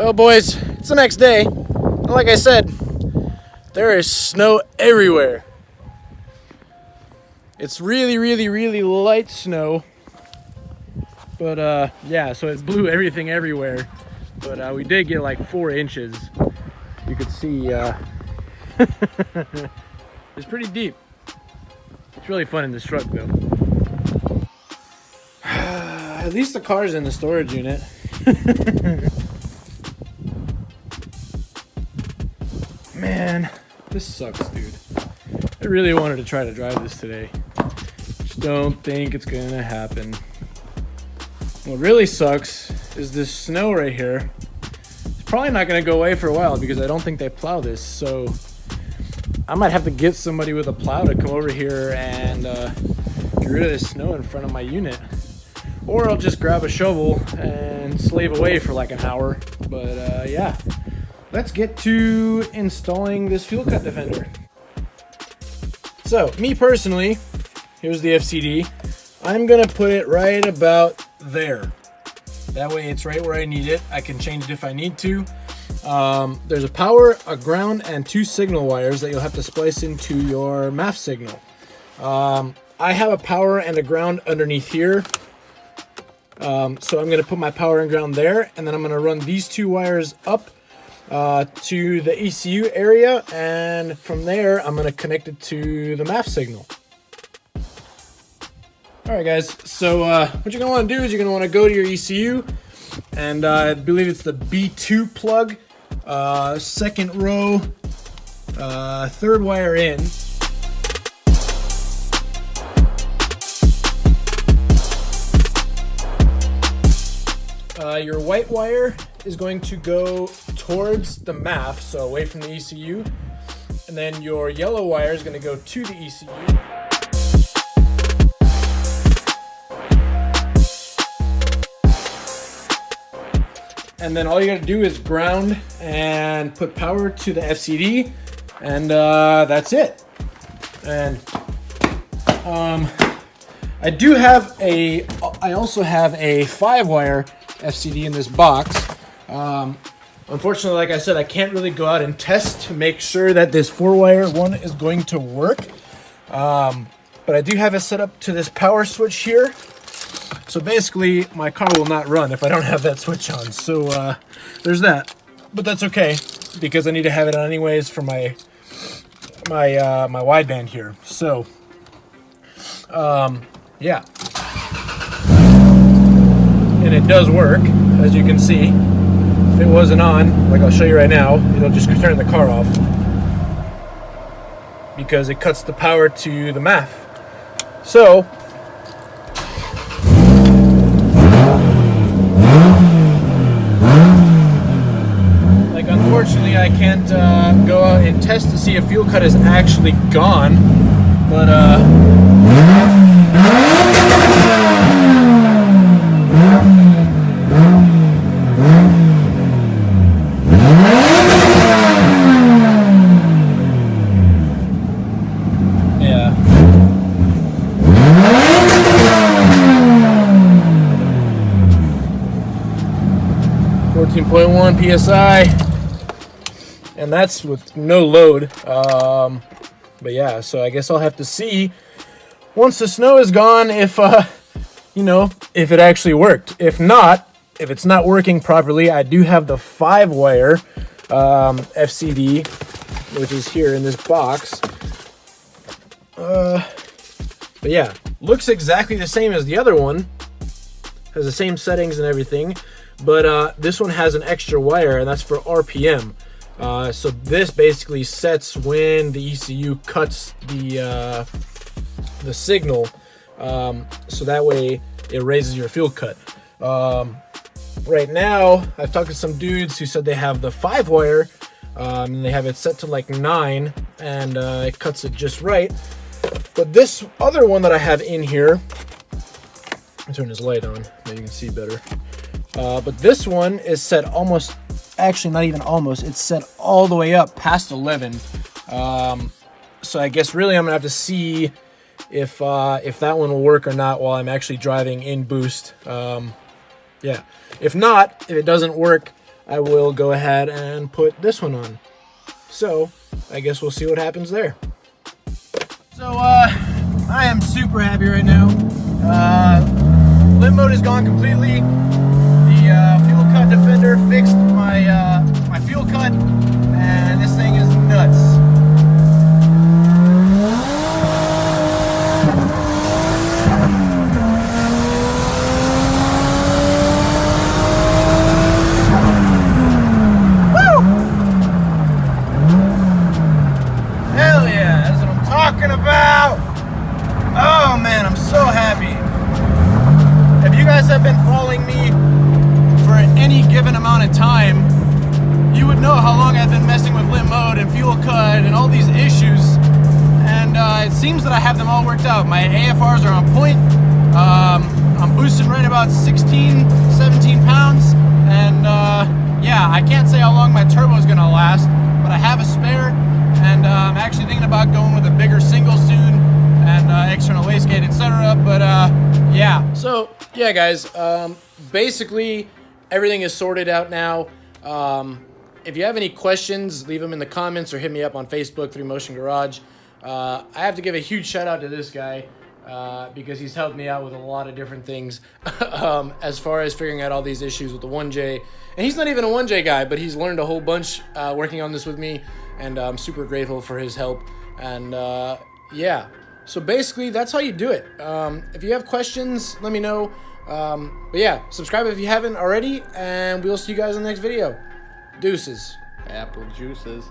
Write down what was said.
Well, boys, it's the next day. And like I said, there is snow everywhere. It's really, really, really light snow. But yeah, so it blew everything everywhere. But we did get like 4 inches. You could see it's pretty deep. It's really fun in this truck though. At least the car's in the storage unit. Man, this sucks, dude. I really wanted to try to drive this today. Just don't think it's gonna happen. What really sucks is this snow right here. It's probably not gonna go away for a while because I don't think they plow this. So I might have to get somebody with a plow to come over here and get rid of this snow in front of my unit. Or I'll just grab a shovel and slave away for like an hour. But yeah. Let's get to installing this fuel cut defender. So, me personally, here's the FCD. I'm gonna put it right about there. That way it's right where I need it. I can change it if I need to. There's a power, a ground, and 2 signal wires that you'll have to splice into your MAF signal. I have a power and a ground underneath here. So I'm gonna put my power and ground there, and then I'm gonna run these 2 wires up to the ECU area, and from there I'm going to connect it to the MAF signal. Alright guys, so what you're going to want to do is you're going to want to go to your ECU, and I believe it's the B2 plug, 2nd row, 3rd wire in. Your white wire is going to go towards the MAF, so away from the ECU, and then your yellow wire is going to go to the ECU. And then all you got to do is ground and put power to the FCD, and that's it. And I also have a 5-wire FCD in this box. Unfortunately, like I said, I can't really go out and test to make sure that this 4-wire one is going to work. But I do have it set up to this power switch here. So basically, my car will not run if I don't have that switch on. So there's that. But that's okay, because I need to have it on anyways for my wideband here. So yeah. And it does work, as you can see. If it wasn't on, like I'll show you right now, it'll just turn the car off because it cuts the power to the MAF. So like, unfortunately I can't go out and test to see if fuel cut is actually gone, but yeah. 14.1 PSI, and that's with no load. But yeah, so I guess I'll have to see once the snow is gone if you know, if it actually worked. If not, if it's not working properly, I do have the 5-wire FCD, which is here in this box. But yeah, looks exactly the same as the other one. Has the same settings and everything, but this one has an extra wire, and that's for RPM. So this basically sets when the ECU cuts the signal, so that way it raises your fuel cut. Right now, I've talked to some dudes who said they have the 5-wire, and they have it set to like 9, and it cuts it just right. But this other one that I have in here, I'll turn this light on, maybe you can see better. But this one is set almost, actually not even almost, it's set all the way up past 11. So I guess really I'm gonna have to see if that one will work or not while I'm actually driving in boost. Yeah, if not, if it doesn't work, I will go ahead and put this one on. So I guess we'll see what happens there. So I am super happy right now. Limp mode is gone completely. The fuel cut defender fixed my my fuel cut, and this thing is nuts. Hell yeah, that's what I'm talking about. Oh man, I'm so happy. If you guys have been following me for any given amount of time, you would know how long I've been messing with limp mode and fuel cut and all these issues. And it seems that I have them all worked out. My AFRs are on point. I'm boosting right about 16, 17 pounds. And yeah, I can't say how long my turbo is gonna last, but I have a spare. And I'm actually thinking about going with a bigger single soon, and external wastegate, etc. But yeah. So yeah, guys. Basically, everything is sorted out now. If you have any questions, leave them in the comments or hit me up on Facebook through Motion Garage. I have to give a huge shout out to this guy because he's helped me out with a lot of different things as far as figuring out all these issues with the 1J. And he's not even a 1J guy, but he's learned a whole bunch working on this with me, and I'm super grateful for his help. And yeah, so basically that's how you do it. If you have questions, let me know. But yeah, subscribe if you haven't already, and we'll see you guys in the next video. Deuces. Apple juices.